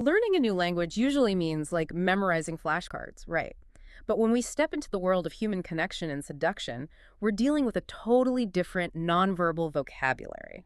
Learning a new language usually means like memorizing flashcards, right? But when we step into the world of human connection and seduction, we're dealing with a totally different nonverbal vocabulary.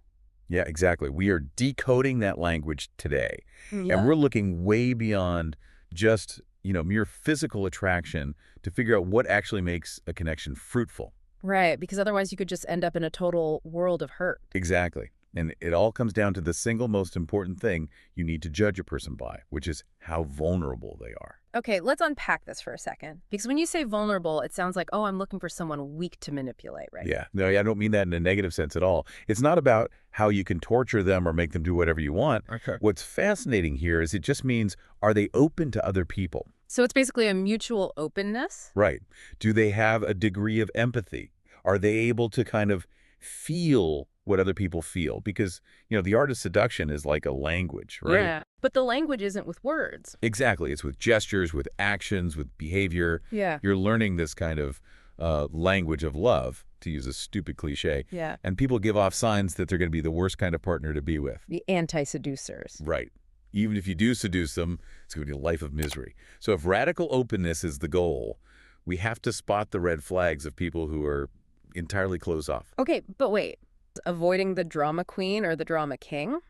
Yeah, exactly. We are decoding that language today, and Yeah. we're looking way beyond just, mere physical attraction to figure out what actually makes a connection fruitful. Right, because otherwise you could just end up in a total world of hurt. Exactly. And it all comes down to the single most important thing you need to judge a person by, which is how vulnerable they are. Okay, let's unpack this for a second. Because when you say vulnerable, it sounds like, oh, I'm looking for someone weak to manipulate, right? Yeah. No, I don't mean that in a negative sense at all. It's not about how you can torture them or make them do whatever you want. Okay. What's fascinating here is it just means, are they open to other people? So it's basically a mutual openness? Right. Do they have a degree of empathy? Are they able to kind of feel what other people feel? Because, the art of seduction is like a language, right? Yeah. But the language isn't with words. Exactly. It's with gestures, with actions, with behavior. Yeah. You're learning this kind of language of love, to use a stupid cliche. Yeah. And people give off signs that they're going to be the worst kind of partner to be with. The anti-seducers. Right. Even if you do seduce them, it's going to be a life of misery. So if radical openness is the goal, we have to spot the red flags of people who are entirely closed off. Okay, but wait. Avoiding the drama queen or the drama king?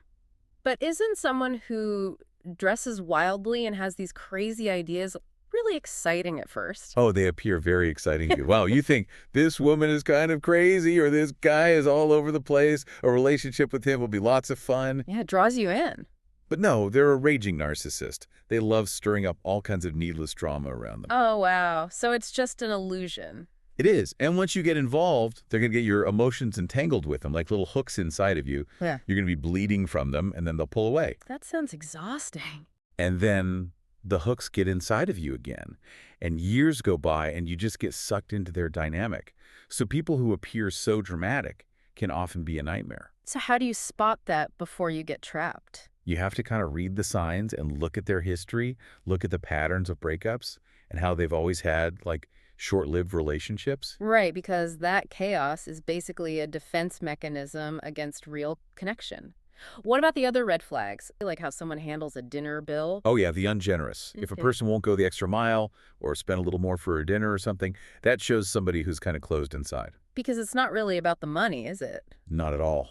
But isn't someone who dresses wildly and has these crazy ideas really exciting at first? Oh, they appear very exciting to you. Wow, you think this woman is kind of crazy or this guy is all over the place. A relationship with him will be lots of fun. Yeah, it draws you in. But no, they're a raging narcissist. They love stirring up all kinds of needless drama around them. Oh, wow. So it's just an illusion. It is. And once you get involved, they're going to get your emotions entangled with them, like little hooks inside of you. Yeah. You're going to be bleeding from them, and then they'll pull away. That sounds exhausting. And then the hooks get inside of you again. And years go by, and you just get sucked into their dynamic. So people who appear so dramatic can often be a nightmare. So how do you spot that before you get trapped? You have to kind of read the signs and look at their history, look at the patterns of breakups, and how they've always had, like, short-lived relationships. Right, because that chaos is basically a defense mechanism against real connection. What about the other red flags? Like how someone handles a dinner bill? Oh, yeah, the ungenerous. If a Okay. person won't go the extra mile or spend a little more for a dinner or something, that shows somebody who's kind of closed inside. Because it's not really about the money, is it? Not at all.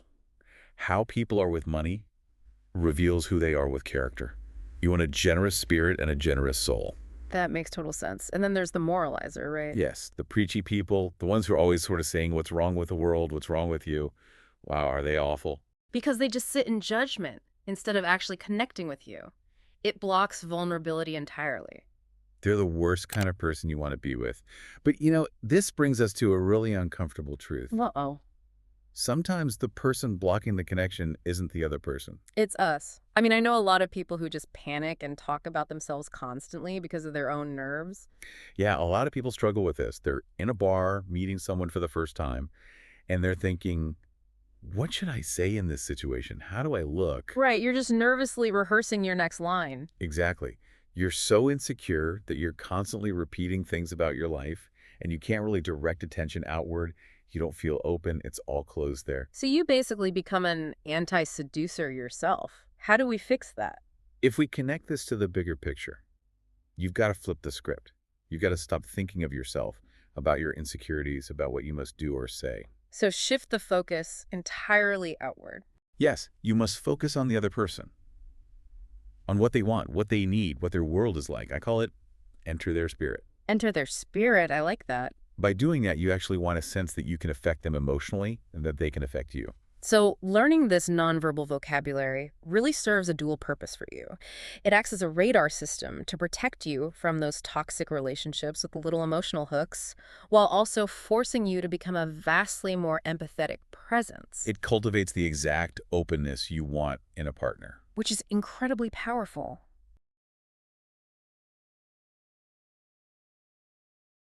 How people are with money reveals who they are with character. You want a generous spirit and a generous soul. That makes total sense. And then there's the moralizer, right? Yes, the preachy people, the ones who are always sort of saying what's wrong with the world, what's wrong with you. Wow, are they awful? Because they just sit in judgment instead of actually connecting with you. It blocks vulnerability entirely. They're the worst kind of person you want to be with. But, this brings us to a really uncomfortable truth. Uh-oh. Sometimes the person blocking the connection isn't the other person. It's us. I mean, I know a lot of people who just panic and talk about themselves constantly because of their own nerves. Yeah, a lot of people struggle with this. They're in a bar meeting someone for the first time, and they're thinking, what should I say in this situation? How do I look? Right, you're just nervously rehearsing your next line. Exactly. You're so insecure that you're constantly repeating things about your life, and you can't really direct attention outward. You don't feel open. It's all closed there. So you basically become an anti-seducer yourself. How do we fix that? If we connect this to the bigger picture, you've got to flip the script. You've got to stop thinking of yourself, about your insecurities, about what you must do or say. So shift the focus entirely outward. Yes, you must focus on the other person, on what they want, what they need, what their world is like. I call it enter their spirit. Enter their spirit. I like that. By doing that, you actually want to sense that you can affect them emotionally and that they can affect you. So learning this nonverbal vocabulary really serves a dual purpose for you. It acts as a radar system to protect you from those toxic relationships with little emotional hooks, while also forcing you to become a vastly more empathetic presence. It cultivates the exact openness you want in a partner. Which is incredibly powerful.